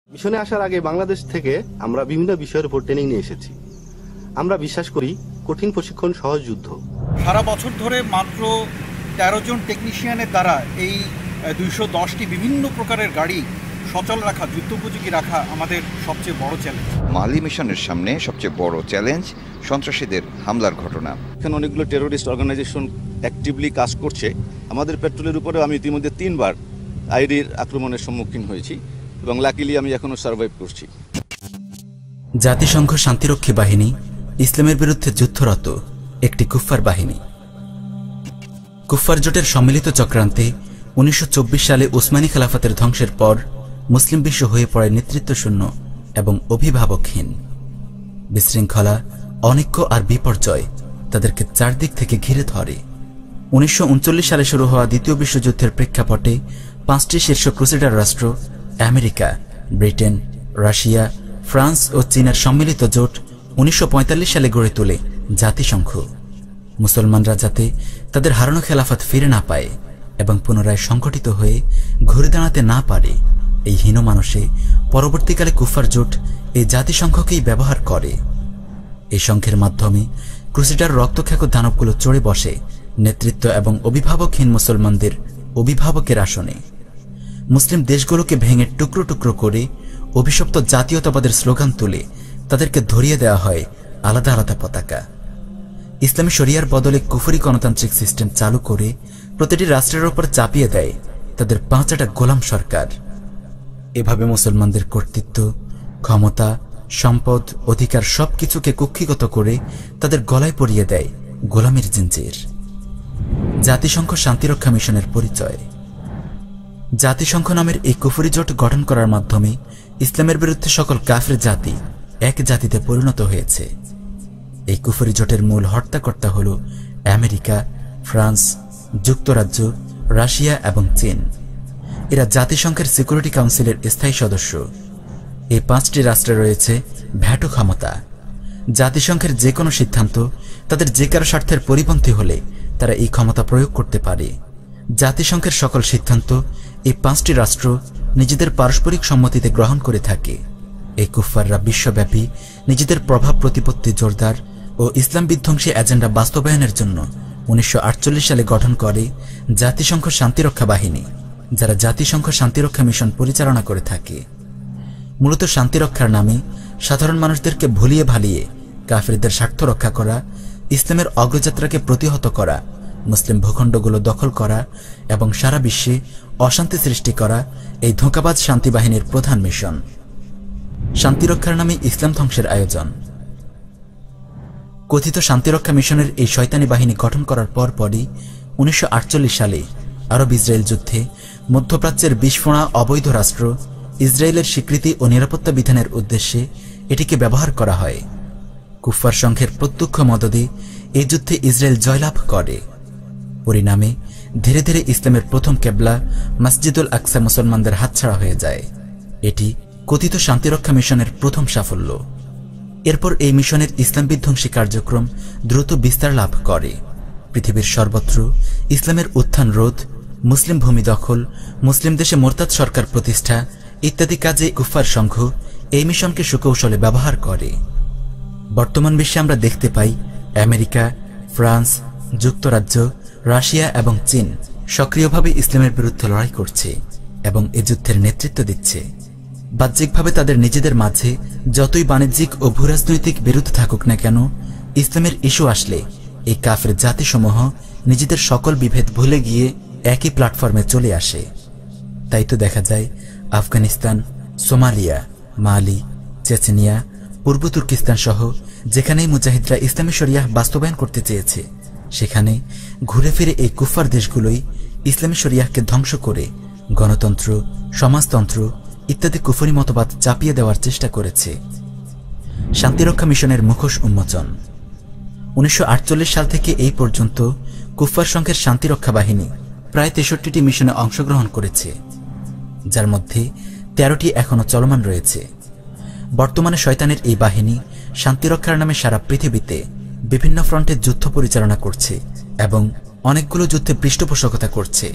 মিশনে আসার আগে বাংলাদেশ থেকে আমরা বিভিন্ন বিষয়ের উপর ট্রেনিং নিয়ে এসেছি। আমরা বিশ্বাস করি কঠিন প্রশিক্ষণ সহজ যুদ্ধ। সারা বছর ধরে মাত্র ১৩ জন টেকনিশিয়ানের দ্বারা এই ২১০টি বিভিন্ন প্রকারের গাড়ি সচল রাখা, যুদ্ধোপযোগী রাখা আমাদের সবচেয়ে বড় চ্যালেঞ্জ। মালি মিশনের সামনে সবচেয়ে বড় চ্যালেঞ্জ সন্ত্রাসীদের হামলার ঘটনা। এখানে অনেকগুলো টেরোরিস্ট অর্গানাইজেশন অ্যাক্টিভলি কাজ করছে। আমাদের পেট্রোলের উপরে আমি ইতিমধ্যে ৩ বার আইডির আক্রমণের সম্মুখীন হয়েছি এবং লাকিলি আমি এখনও সার্ভাইভ করছি। জাতিসংঘ শান্তিরক্ষী বাহিনী ইসলামের বিরুদ্ধে যুদ্ধরত একটি কুফফার বাহিনী। কুফফার জোটের সম্মিলিত চক্রান্তে ১৯২৪ সালে উসমানী খেলাফতের ধ্বংসের পর মুসলিম বিশ্ব হয়ে পড়ে নেতৃত্বশূন্য এবং অভিভাবকহীন। বিশৃঙ্খলা, অনৈক্য আর বিপর্যয় তাদেরকে চারদিক থেকে ঘিরে ধরে। ১৯৩৯ সালে শুরু হওয়া দ্বিতীয় বিশ্বযুদ্ধের প্রেক্ষাপটে ৫টি শীর্ষ ক্রুসেডার রাষ্ট্র আমেরিকা, ব্রিটেন, রাশিয়া, ফ্রান্স ও চীনের সম্মিলিত জোট ১৯৪৫ সালে গড়ে তোলে জাতিসংঘ। মুসলমানরা যাতে তাদের হারানো খেলাফত ফিরে না পায় এবং পুনরায় সংগঠিত হয়ে ঘুরে দাঁড়াতে না পারে, এই হীন মানুষে পরবর্তীকালে কুফফার জোট এই জাতিসংঘকেই ব্যবহার করে। এই সংঘের মাধ্যমে ক্রুসেডার রক্তখ্যাক দানবগুলো চড়ে বসে নেতৃত্ব এবং অভিভাবকহীন মুসলমানদের অভিভাবকের আসনে। মুসলিম দেশগুলোকে ভেঙে টুকরো টুকরো করে অভিশপ্ত জাতীয়তাবাদের স্লোগান তুলে তাদেরকে ধরিয়ে দেওয়া হয় আলাদা আলাদা পতাকা। ইসলামী শরিয়ার বদলে কুফরি গণতান্ত্রিক সিস্টেম চালু করে প্রতিটি রাষ্ট্রের ওপর চাপিয়ে দেয় তাদের ৫টা গোলাম সরকার। এভাবে মুসলমানদের কর্তৃত্ব, ক্ষমতা, সম্পদ, অধিকার সবকিছুকে কুক্ষিগত করে তাদের গলায় পরিয়ে দেয় গোলামির জিঞ্জির। জাতিসংঘ শান্তিরক্ষা মিশনের পরিচয়। জাতিসংঘ নামের এই কুফরি জোট গঠন করার মাধ্যমে ইসলামের বিরুদ্ধে সকল কাফের জাতি এক জাতিতে পরিণত হয়েছে। এই কুফরি জোটের মূল হর্তাকর্তা হল আমেরিকা, ফ্রান্স, যুক্তরাজ্য, রাশিয়া এবং চীন। এরা জাতিসংঘের সিকিউরিটি কাউন্সিলের স্থায়ী সদস্য। এই ৫টি রাষ্ট্রে রয়েছে ভ্যাটো ক্ষমতা। জাতিসংঘের যে কোনো সিদ্ধান্ত তাদের যে কারো স্বার্থের পরিপন্থী হলে তারা এই ক্ষমতা প্রয়োগ করতে পারে। জাতিসংঘের সকল সিদ্ধান্ত এই ৫টি রাষ্ট্র নিজেদের পারস্পরিক সম্মতিতে গ্রহণ করে থাকে। এই কুফফাররা বিশ্বব্যাপী নিজেদের প্রভাব প্রতিপত্তি জোরদার ও ইসলাম বিধ্বংসী এজেন্ডা বাস্তবায়নের জন্য ১৯৪৮ সালে গঠন করে জাতিসংঘ শান্তিরক্ষা বাহিনী, যারা জাতিসংঘ শান্তিরক্ষা মিশন পরিচালনা করে থাকে। মূলত শান্তিরক্ষার নামে সাধারণ মানুষদেরকে ভুলিয়ে ভালিয়ে কাফেরদের স্বার্থ রক্ষা করা, ইসলামের অগ্রযাত্রাকে প্রতিহত করা, মুসলিম ভূখণ্ডগুলো দখল করা এবং সারা বিশ্বে অশান্তি সৃষ্টি করা এই ধোঁকাবাজ শান্তি বাহিনীর প্রধান মিশন। শান্তিরক্ষার নামে ইসলাম ধ্বংসের আয়োজন। কথিত শান্তিরক্ষা মিশনের এই শয়তানি বাহিনী গঠন করার পরপরই ১৯৪৮ সালে আরব ইসরায়েল যুদ্ধে মধ্যপ্রাচ্যের বিস্ফোড়া অবৈধ রাষ্ট্র ইসরায়েলের স্বীকৃতি ও নিরাপত্তা বিধানের উদ্দেশ্যে এটিকে ব্যবহার করা হয়। কুফফার সংঘের প্রত্যক্ষ মদদে এই যুদ্ধে ইসরায়েল জয়লাভ করে। পরিণামে ধীরে ধীরে ইসলামের প্রথম কেবলা মসজিদুল আকসা মুসলমানদের হাতছাড়া হয়ে যায়। এটি কথিত শান্তিরক্ষা মিশনের প্রথম সাফল্য। এরপর এই মিশনের ইসলাম বিধ্বংসী কার্যক্রম দ্রুত বিস্তার লাভ করে। পৃথিবীর সর্বত্র ইসলামের উত্থান রোধ, মুসলিম ভূমি দখল, মুসলিম দেশে মোরতাদ সরকার প্রতিষ্ঠা ইত্যাদি কাজে কুফফার সংঘ এই মিশনকে সুকৌশলে ব্যবহার করে। বর্তমান বিশ্বে আমরা দেখতে পাই আমেরিকা, ফ্রান্স, যুক্তরাজ্য, রাশিয়া এবং চীন সক্রিয়ভাবে ইসলামের বিরুদ্ধে লড়াই করছে এবং এ যুদ্ধের নেতৃত্ব দিচ্ছে। বাহ্যিকভাবে তাদের নিজেদের মাঝে যতই বাণিজ্যিক ও ভূরাজনৈতিক বিরোধ থাকুক না কেন, ইসলামের ইস্যু আসলে এই কাফের জাতিসমূহ নিজেদের সকল বিভেদ ভুলে গিয়ে একই প্ল্যাটফর্মে চলে আসে। তাই তো দেখা যায় আফগানিস্তান, সোমালিয়া, মালি, চেচনিয়া, পূর্ব তুর্কিস্তান সহ যেখানেই মুজাহিদরা ইসলামী শরিয়াহ বাস্তবায়ন করতে চেয়েছে, সেখানে ঘুরে ফিরে এই কুফফার দেশগুলোই ইসলামী শরিয়াহকে ধ্বংস করে গণতন্ত্র, সমাজতন্ত্র ইত্যাদি কুফরি মতবাদ চাপিয়ে দেওয়ার চেষ্টা করেছে। শান্তিরক্ষা মিশনের মুখোশ উন্মোচন। ১৯৪৮ সাল থেকে এই পর্যন্ত কুফফার সংঘের শান্তিরক্ষা বাহিনী প্রায় ৬৩টি মিশনে অংশগ্রহণ করেছে, যার মধ্যে ১৩টি এখনও চলমান রয়েছে। বর্তমানে শয়তানের এই বাহিনী শান্তিরক্ষার নামে সারা পৃথিবীতে বিভিন্ন ফ্রন্টে যুদ্ধ পরিচালনা করছে এবং অনেকগুলো যুদ্ধে পৃষ্ঠপোষকতা করছে।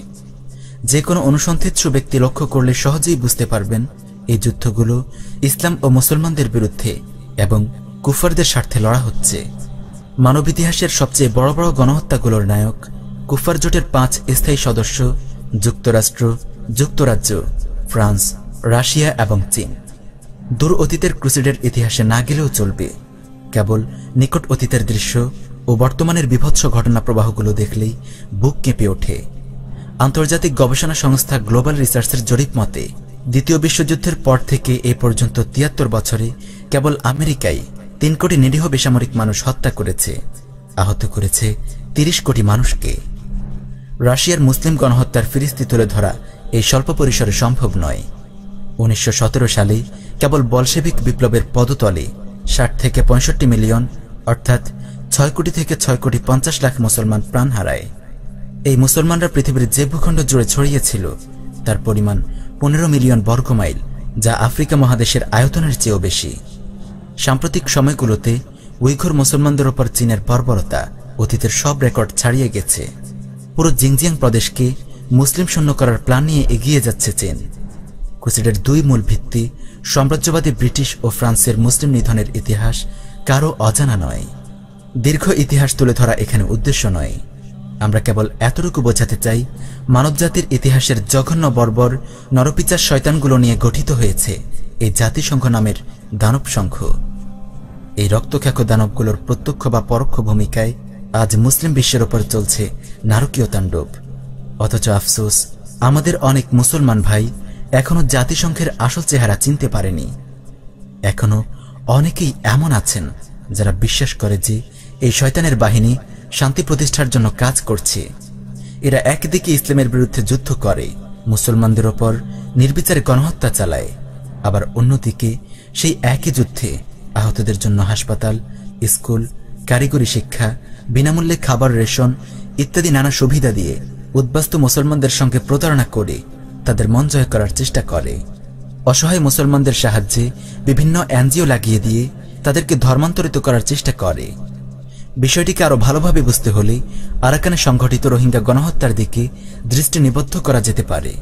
যে কোনো অনুসন্ধিৎসু ব্যক্তি লক্ষ্য করলে সহজেই বুঝতে পারবেন এই যুদ্ধগুলো ইসলাম ও মুসলমানদের বিরুদ্ধে এবং কুফারদের স্বার্থে লড়া হচ্ছে। মানব ইতিহাসের সবচেয়ে বড় বড় গণহত্যাগুলোর নায়ক কুফার জোটের 5 স্থায়ী সদস্য যুক্তরাষ্ট্র, যুক্তরাজ্য, ফ্রান্স, রাশিয়া এবং চীন। দূর অতীতের ক্রুসেডের ইতিহাসে না গেলেও চলবে, কেবল নিকট অতীতের দৃশ্য ও বর্তমানের বিভৎস ঘটনা প্রবাহগুলো দেখলেই বুক কেঁপে ওঠে। আন্তর্জাতিক গবেষণা সংস্থা গ্লোবাল রিসার্চের জরিপ মতে দ্বিতীয় বিশ্বযুদ্ধের পর থেকে এ পর্যন্ত 73 বছরে কেবল আমেরিকায় 3 কোটি নিরীহ বেসামরিক মানুষ হত্যা করেছে, আহত করেছে 30 কোটি মানুষকে। রাশিয়ার মুসলিম গণহত্যার ফিরিস্তি তুলে ধরা এই স্বল্প পরিসরে সম্ভব নয়। 1917 সালে কেবল বলশেভিক বিপ্লবের পদতলে 60 থেকে 65 মিলিয়ন অর্থাৎ 6 কোটি থেকে 6 কোটি 50 লাখ মুসলমান প্রাণ হারায়। এই মুসলমানরা পৃথিবীর যে ভূখণ্ড জুড়ে ছড়িয়েছিল তার পরিমাণ 15 মিলিয়ন বর্গমাইল, যা আফ্রিকা মহাদেশের আয়তনের চেয়েও বেশি। সাম্প্রতিক সময়গুলোতে উইঘুর মুসলমানদের ওপর চীনের বর্বরতা অতীতের সব রেকর্ড ছাড়িয়ে গেছে। পুরো জিনজিয়াং প্রদেশকে মুসলিম শূন্য করার প্ল্যান নিয়ে এগিয়ে যাচ্ছে চীন। ক্রুসেডের 2 মূল ভিত্তি সাম্রাজ্যবাদী ব্রিটিশ ও ফ্রান্সের মুসলিম নিধনের ইতিহাস কারও অজানা নয়। দীর্ঘ ইতিহাস তুলে ধরা এখানে উদ্দেশ্য নয়। আমরা কেবল এতটুকু বোঝাতে চাই, মানবজাতির ইতিহাসের জঘন্য বর্বর নরপিচার শয়তানগুলো নিয়ে গঠিত হয়েছে এই জাতিসংঘ নামের দানব সংঘ। এই রক্তখ্যাক দানবগুলোর প্রত্যক্ষ বা পরোক্ষ ভূমিকায় আজ মুসলিম বিশ্বের ওপর চলছে নারকীয় তাণ্ডব। অথচ আফসোস, আমাদের অনেক মুসলমান ভাই এখনো জাতিসংঘের আসল চেহারা চিনতে পারেনি। এখনো অনেকেই এমন আছেন যারা বিশ্বাস করে যে এই শয়তানের বাহিনী শান্তি প্রতিষ্ঠার জন্য কাজ করছে। এরা একদিকে ইসলামের বিরুদ্ধে যুদ্ধ করে, মুসলমানদের ওপর নির্বিচারে গণহত্যা চালায়, আবার অন্যদিকে সেই একই যুদ্ধে আহতদের জন্য হাসপাতাল, স্কুল, কারিগরি শিক্ষা, বিনামূল্যে খাবার, রেশন ইত্যাদি নানা সুবিধা দিয়ে উদ্বাস্তু মুসলমানদের সঙ্গে প্রতারণা করে তাদের মন জয় করার চেষ্টা করে। অসহায় মুসলমানদের সাহায্যে বিভিন্ন এনজিও লাগিয়ে দিয়ে তাদেরকে ধর্মান্তরিত করার চেষ্টা করে। বিষয়টিকে আরো ভালোভাবে বুঝতে হলে আরাকানে সংঘটিত রোহিঙ্গা গণহত্যার দিকে দৃষ্টি নিবদ্ধ করা যেতে পারে।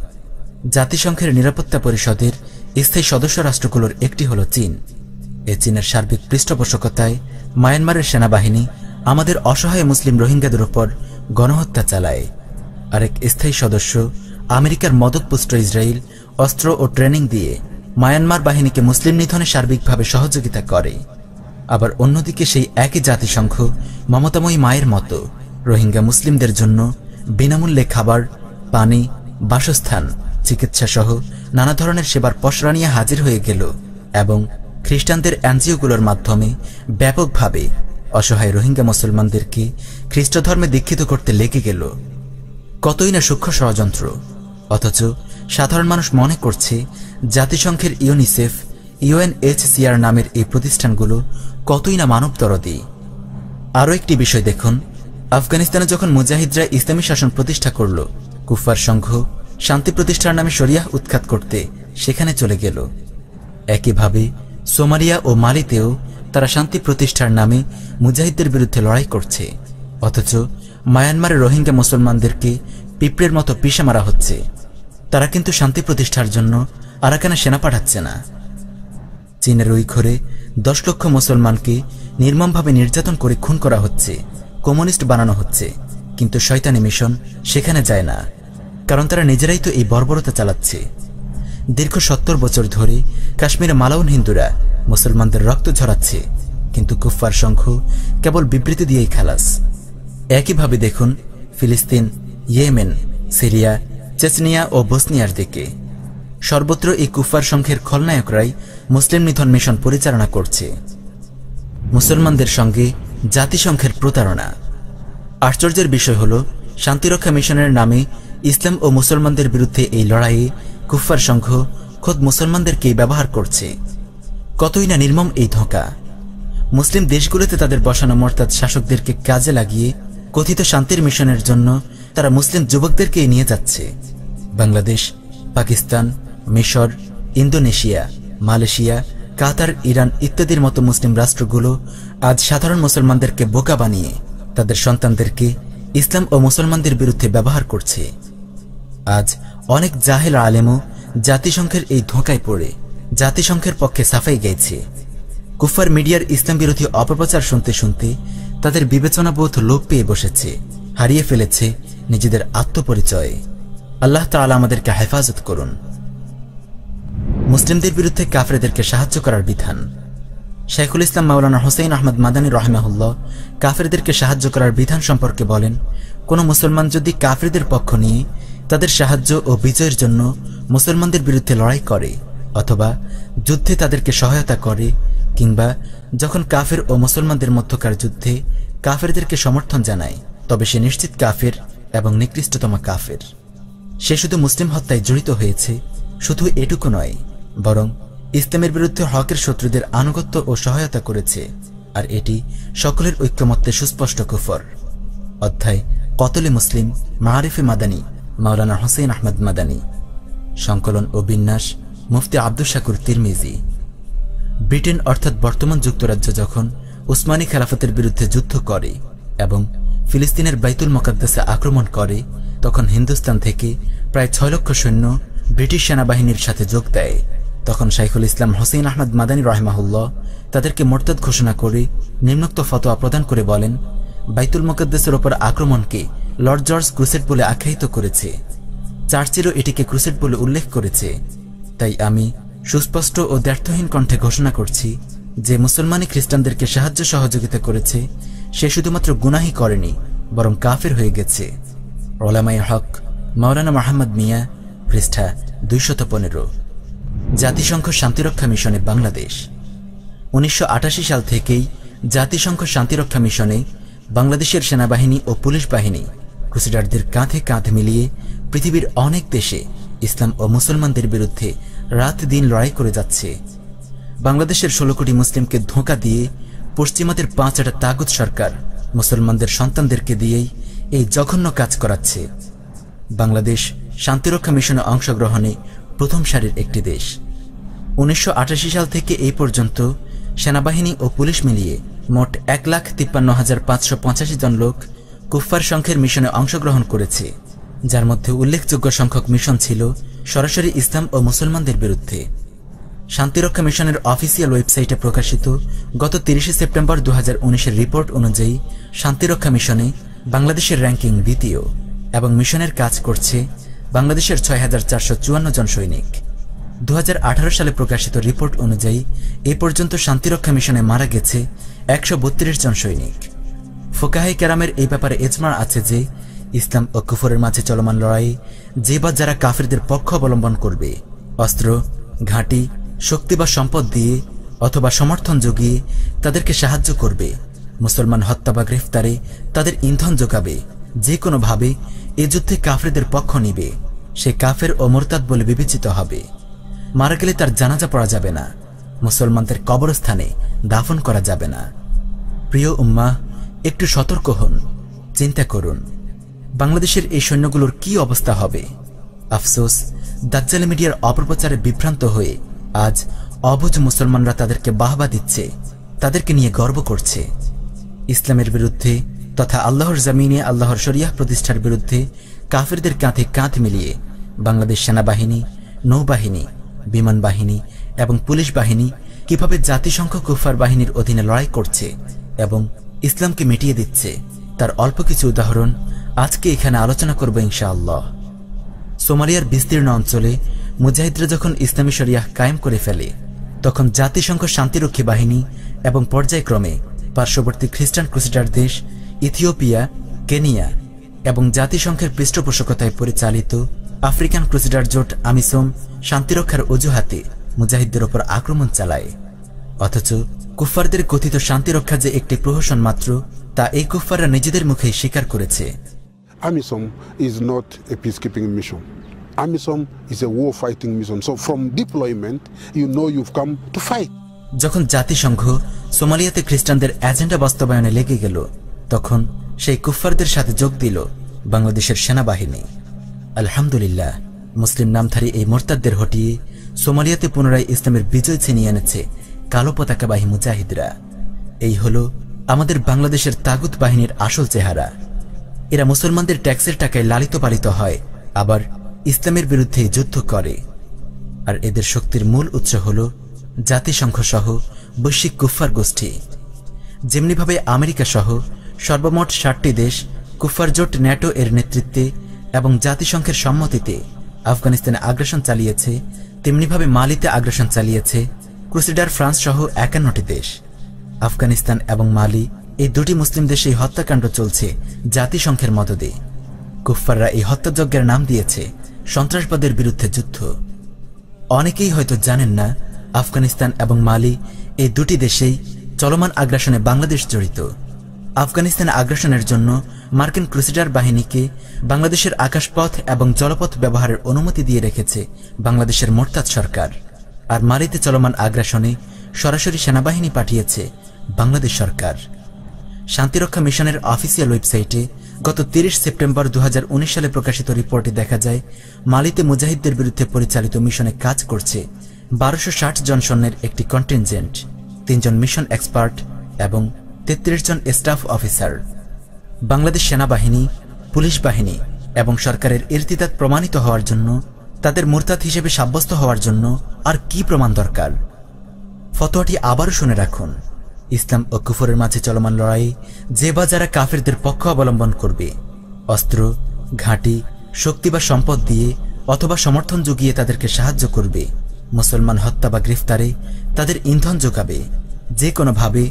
জাতিসংঘের নিরাপত্তা পরিষদের স্থায়ী সদস্য রাষ্ট্রগুলোর একটি হল চীন। এ চীনের সার্বিক পৃষ্ঠপোষকতায় মায়ানমারের সেনাবাহিনী আমাদের অসহায় মুসলিম রোহিঙ্গাদের উপর গণহত্যা চালায়। আরেক স্থায়ী সদস্য আমেরিকার মদতপুষ্ট ইসরায়েল অস্ত্র ও ট্রেনিং দিয়ে মায়ানমার বাহিনীকে মুসলিম নিধনে সার্বিকভাবে সহযোগিতা করে। আবার অন্যদিকে সেই একই জাতিসংঘ মমতাময়ী মায়ের মতো রোহিঙ্গা মুসলিমদের জন্য বিনামূল্যে খাবার, পানি, বাসস্থান, চিকিৎসা সহ নানা ধরনের সেবার পসরা নিয়ে হাজির হয়ে গেল এবং খ্রিস্টানদের এনজিওগুলোর মাধ্যমে ব্যাপকভাবে অসহায় রোহিঙ্গা মুসলমানদেরকে খ্রিস্ট ধর্মে দীক্ষিত করতে লেগে গেল। কতই না সূক্ষ্ম ষড়যন্ত্র। অথচ সাধারণ মানুষ মনে করছে জাতিসংঘের ইউনিসেফ, UNHCR নামের এই প্রতিষ্ঠানগুলো কতই না মানবদরদী। আরও একটি বিষয় দেখুন, আফগানিস্তানে যখন মুজাহিদরা ইসলামী শাসন প্রতিষ্ঠা করল, কুফার সংঘ শান্তি প্রতিষ্ঠার নামে শরিয়াহ উৎখাত করতে সেখানে চলে গেল। একইভাবে সোমালিয়া ও মালিতেও তারা শান্তি প্রতিষ্ঠার নামে মুজাহিদদের বিরুদ্ধে লড়াই করছে। অথচ মায়ানমারের রোহিঙ্গা মুসলমানদেরকে পিঁপড়ের মতো পিষে মারা হচ্ছে। তারা কিন্তু শান্তি প্রতিষ্ঠার জন্য আরাকানে সেনা পাঠাচ্ছে না। চীনের উইঘুরে 10 লক্ষ মুসলমানকে নির্মমভাবে নির্যাতন করে খুন করা হচ্ছে, কমিউনিস্ট বানানো হচ্ছে, কিন্তু শয়তানি মিশন সেখানে যায় না, কারণ তারা নিজেরাই তো এই বর্বরতা চালাচ্ছে। দীর্ঘ 70 বছর ধরে কাশ্মীরে মালাউন হিন্দুরা মুসলমানদের রক্ত ঝরাচ্ছে, কিন্তু কুফফার সংঘ কেবল বিবৃতি দিয়েই খালাস। একইভাবে দেখুন ফিলিস্তিন, ইয়েমেন, সিরিয়া, চেচনিয়া ও বসনিয়ার দিকে। সর্বত্র এই কুফফার সংঘের খলনায়করাই মুসলিম নিধন মিশন পরিচালনা করছে। মুসলমানদের সঙ্গে জাতিসংঘের প্রতারণা। আশ্চর্যের বিষয় হল, শান্তিরক্ষা মিশনের নামে ইসলাম ও মুসলমানদের বিরুদ্ধে এই লড়াইয়ে কুফফার সংঘ খোদ মুসলমানদেরকেই ব্যবহার করছে। কতই না নির্মম এই ধোঁকা। মুসলিম দেশগুলোতে তাদের বসানো মোরতাদ শাসকদেরকে কাজে লাগিয়ে কথিত শান্তির মিশনের জন্য তারা মুসলিম যুবকদেরকেই নিয়ে যাচ্ছে। বাংলাদেশ, পাকিস্তান, মিশর, ইন্দোনেশিয়া, মালয়েশিয়া, কাতার, ইরান ইত্যাদির মতো মুসলিম রাষ্ট্রগুলো আজ সাধারণ মুসলমানদেরকে বোকা বানিয়ে তাদের সন্তানদেরকে ইসলাম ও মুসলমানদের বিরুদ্ধে ব্যবহার করছে। আজ অনেক জাহেল আলেমও জাতিসংঘের এই ধোঁকায় পড়ে জাতিসংঘের পক্ষে সাফাই গেয়েছে। কুফার মিডিয়ার ইসলাম বিরোধী অপপ্রচার শুনতে শুনতে তাদের বিবেচনাবোধ লোপ পেয়ে বসেছে, হারিয়ে ফেলেছে নিজেদের আত্মপরিচয়। আল্লাহ তাআলা আমাদেরকে হেফাজত করুন। মুসলিমদের বিরুদ্ধে কাফেরদেরকে সাহায্য করার বিধান। শাইখুল ইসলাম মাওলানা হুসাইন আহমদ মাদানী রাহিমাহুল্লাহ কাফেরদেরকে সাহায্য করার বিধান সম্পর্কে বলেন, কোন মুসলমান যদি কাফেরদের পক্ষ নিয়ে তাদের সাহায্য ও বিজয়ের জন্য মুসলমানদের বিরুদ্ধে লড়াই করে অথবা যুদ্ধে তাদেরকে সহায়তা করে, কিংবা যখন কাফের ও মুসলমানদের মধ্যকার যুদ্ধে কাফেরদেরকে সমর্থন জানায়, তবে সে নিশ্চিত কাফের এবং নিকৃষ্টতম কাফের। সে শুধু মুসলিম হত্যায় জড়িত হয়েছে, শুধু এটুকু নয়, বরং ইসলামের বিরুদ্ধে হকের শত্রুদের আনুগত্য ও সহায়তা করেছে, আর এটি সকলের ঐক্যমত্যে সুস্পষ্ট কুফর। অধ্যায় কতলে মুসলিম, মাআরিফে মাদানী, মাওলানা হুসাইন আহমদ মাদানী। সংকলন ও বিন্যাস মুফতি আব্দুস শাকুর তিরমিজি। ব্রিটেন অর্থাৎ বর্তমান যুক্তরাজ্য যখন উসমানী খেলাফতের বিরুদ্ধে যুদ্ধ করে এবং ফিলিস্তিনের বাইতুল মুকাদ্দাসে আক্রমণ করে, তখন হিন্দুস্তান থেকে প্রায় 6 লক্ষ সৈন্য ব্রিটিশ সেনাবাহিনীর সাথে যোগ দেয়। তখন শাইখুল ইসলাম হুসাইন আহমদ মাদানী রাহিমাহুল্লাহ তাদেরকে মোরতাদ ঘোষণা করে নিম্নোক্ত ফতোয়া প্রদান করে বলেন, বাইতুল মুকাদ্দাসের ওপর আক্রমণকে লর্ড জর্জ ক্রুসেড বলে আখ্যায়িত করেছে, চার্চিলও এটিকে ক্রুসেড বলে উল্লেখ করেছে। তাই আমি সুস্পষ্ট ও দ্ব্যর্থহীন কণ্ঠে ঘোষণা করছি যে মুসলমানি খ্রিস্টানদেরকে সাহায্য সহযোগিতা করেছে সে শুধুমাত্র গুনাহি করেনি, বরং কাফের হয়ে গেছে। ওলামায়ে হক মাওলানা মোহাম্মদ মিয়া, পৃষ্ঠা 215। জাতিসংঘ শান্তিরক্ষা মিশনে বাংলাদেশ। 1988 সাল থেকেই জাতিসংঘ শান্তিরক্ষা মিশনে বাংলাদেশের সেনাবাহিনী ও পুলিশ বাহিনী ক্রুসেডারদের কাঁধে কাঁধ মিলিয়ে পৃথিবীর অনেক দেশে ইসলাম ও মুসলমানদের বিরুদ্ধে রাত দিন লড়াই করে যাচ্ছে। বাংলাদেশের 16 কোটি মুসলিমকে ধোঁকা দিয়ে পশ্চিমাদের 5টা তাগুত সরকার মুসলমানদের সন্তানদেরকে দিয়েই এই জঘন্য কাজ করাচ্ছে। বাংলাদেশ শান্তিরক্ষা মিশনে অংশগ্রহণে প্রথম সারির একটি দেশ। 1988 সাল থেকে এই পর্যন্ত সেনাবাহিনী ও পুলিশ মিলিয়ে মোট 1,53,585 জন লোক কুফফার সংঘের মিশনে অংশগ্রহণ করেছে, যার মধ্যে উল্লেখযোগ্য সংখ্যক মিশন ছিল সরাসরি ইসলাম ও মুসলমানদের বিরুদ্ধে। শান্তিরক্ষা মিশনের অফিসিয়াল ওয়েবসাইটে প্রকাশিত গত 30 সেপ্টেম্বর 2019-এর রিপোর্ট অনুযায়ী শান্তিরক্ষা মিশনে বাংলাদেশের র্যাঙ্কিং দ্বিতীয় এবং মিশনের কাজ করছে বাংলাদেশের 6,454 জন সৈনিক। 2018 সালে প্রকাশিত রিপোর্ট অনুযায়ী এ পর্যন্ত শান্তিরক্ষা মিশনে মারা গেছে 132 জন সৈনিক। ফুকাহে কেরামের এই ব্যাপারে ইজমা আছে যে ইসলাম ও কুফরের মাঝে চলমান লড়াইয়ে যে বা যারা কাফেরদের পক্ষ অবলম্বন করবে, অস্ত্র, ঘাঁটি, শক্তি বা সম্পদ দিয়ে অথবা সমর্থন জুগিয়ে তাদেরকে সাহায্য করবে, মুসলমান হত্যা বা গ্রেফতারে তাদের ইন্ধন যোগাবে, যে কোনোভাবে এ যুদ্ধে কাফেরদের পক্ষ নিবে, সে কাফের ও মুরতাদ বলে বিবেচিত হবে। মারা গেলে তার জানাজা পড়া যাবে না, মুসলমানদের কবরস্থানে দাফন করা যাবে না। প্রিয় উম্মাহ, একটু সতর্ক হন, চিন্তা করুন বাংলাদেশের এই সৈন্যগুলোর কি অবস্থা হবে। আফসোস, দাজ্জাল মিডিয়ার অপপ্রচারে বিভ্রান্ত হয়ে আজ অবুঝ মুসলমানরা তাদেরকে বাহবা দিচ্ছে, তাদেরকে নিয়ে গর্ব করছে। ইসলামের বিরুদ্ধে তথা আল্লাহর জমিনে আল্লাহর শরিয়াহ প্রতিষ্ঠার বিরুদ্ধে কাফেরদের কাঁধে কাঁধ মিলিয়ে বাংলাদেশ সেনাবাহিনী, নৌবাহিনী, বিমান বাহিনী এবং পুলিশ বাহিনী কিভাবে জাতিসংঘ কুফার বাহিনীর অধীনে লড়াই করছে এবং ইসলামকে মিটিয়ে দিচ্ছে, তার অল্প কিছু উদাহরণ আজকে এখানে আলোচনা করব ইনশাআল্লাহ। সোমালিয়ার বিস্তীর্ণ অঞ্চলে মুজাহিদরা যখন ইসলামী শরিয়াহ কায়েম করে ফেলে, তখন জাতিসংঘ শান্তিরক্ষী বাহিনী এবং পর্যায়ক্রমে পার্শ্ববর্তী খ্রিস্টান ক্রুসেডার দেশ ইথিওপিয়া, কেনিয়া এবং জাতিসংঘের পৃষ্ঠপোষকতায় পরিচালিত আফ্রিকান ক্রুসেডার জোট আমিসোম শান্তিরক্ষার অজুহাতে মুজাহিদদের ওপর আক্রমণ চালায়। অথচ কুফফারদের কথিত শান্তিরক্ষা যে একটি প্রহসন মাত্র, তা এই কুফফাররা নিজেদের মুখেই স্বীকার করেছে। AMISOM is not a peacekeeping mission. AMISOM is a war fighting mission. So from deployment, you know you've come to fight. যখন জাতিসংঘ সোমালিয়াতে খ্রিস্টানদের এজেন্ডা বাস্তবায়নে লেগে গেল, তখন সেই কুফফারদের সাথে যোগ দিল বাংলাদেশের সেনাবাহিনী। আলহামদুলিল্লাহ, মুসলিম নামধারী এই মোরতাদদের হটিয়ে সোমালিয়াতে পুনরায় ইসলামের বিজয় ছিনিয়ে এনেছে কালো পতাকাবাহী মুজাহিদরা। এই হলো আমাদের বাংলাদেশের তাগুত বাহিনীর আসল চেহারা। এরা মুসলমানদের ট্যাক্সের টাকায় লালিত পালিত হয়, আবার ইসলামের বিরুদ্ধে যুদ্ধ করে। আর এদের শক্তির মূল উৎস হল জাতিসংঘ সহ বৈশ্বিক কুফফার গোষ্ঠী। যেমনিভাবে আমেরিকা সহ সর্বমোট 60টি দেশ কুফফার জোট ন্যাটো এর নেতৃত্বে এবং জাতিসংঘের সম্মতিতে আফগানিস্তানে আগ্রাসন চালিয়েছে, তেমনিভাবে মালিতে আগ্রাসন চালিয়েছে ক্রুসেডার ফ্রান্স সহ 51টি দেশ। আফগানিস্তান এবং মালি এই দুটি মুসলিম দেশে হত্যাকাণ্ড চলছে জাতিসংঘের মদদে। কুফফাররা এই হত্যাযজ্ঞের নাম দিয়েছে সন্ত্রাসবাদের বিরুদ্ধে যুদ্ধ। অনেকেই হয়তো জানেন না আফগানিস্তান এবং মালি এই দুটি দেশেই চলমান আগ্রাসনে বাংলাদেশ জড়িত। আফগানিস্তানে আগ্রাসনের জন্য মার্কিন ক্রুসেডার বাহিনীকে বাংলাদেশের আকাশপথ এবং জলপথ ব্যবহারের অনুমতি দিয়ে রেখেছে বাংলাদেশের মোরতাদ সরকার। আর মালিতে চলমান আগ্রাসনে সরাসরি সেনাবাহিনী পাঠিয়েছে বাংলাদেশ সরকার। শান্তিরক্ষা মিশনের অফিসিয়াল ওয়েবসাইটে গত 30 সেপ্টেম্বর 2019 সালে প্রকাশিত রিপোর্টে দেখা যায়, মালিতে মুজাহিদদের বিরুদ্ধে পরিচালিত মিশনে কাজ করছে 1260 জন সৈন্যের একটি কন্টিনজেন্ট, 3 জন মিশন এক্সপার্ট এবং 33 জন স্টাফ অফিসার। বাংলাদেশ সেনাবাহিনী, পুলিশ বাহিনী এবং সরকারের ইরতিদাদ প্রমাণিত হওয়ার জন্য, তাদের মুরতাদ হিসেবে সাব্যস্ত হওয়ার জন্য আর কি প্রমাণ দরকার? ফতোয়াটি আবারও শুনে রাখুন। ইসলাম ও কুফরের মাঝে চলমান লড়াইয়ে যে বা যারা কাফেরদের পক্ষ অবলম্বন করবে, অস্ত্র, ঘাঁটি, শক্তি বা সম্পদ দিয়ে অথবা সমর্থন জুগিয়ে তাদেরকে সাহায্য করবে, মুসলমান হত্যা বা গ্রেফতারে তাদের ইন্ধন যোগাবে, যে কোনোভাবে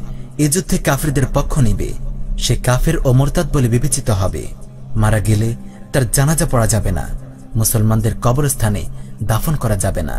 এ যুদ্ধে কাফেরদের পক্ষ নিবে, সে কাফের ও মুরতাদ বলে বিবেচিত হবে। মারা গেলে তার জানাজা পড়া যাবে না, মুসলমানদের কবরস্থানে দাফন করা যাবে না।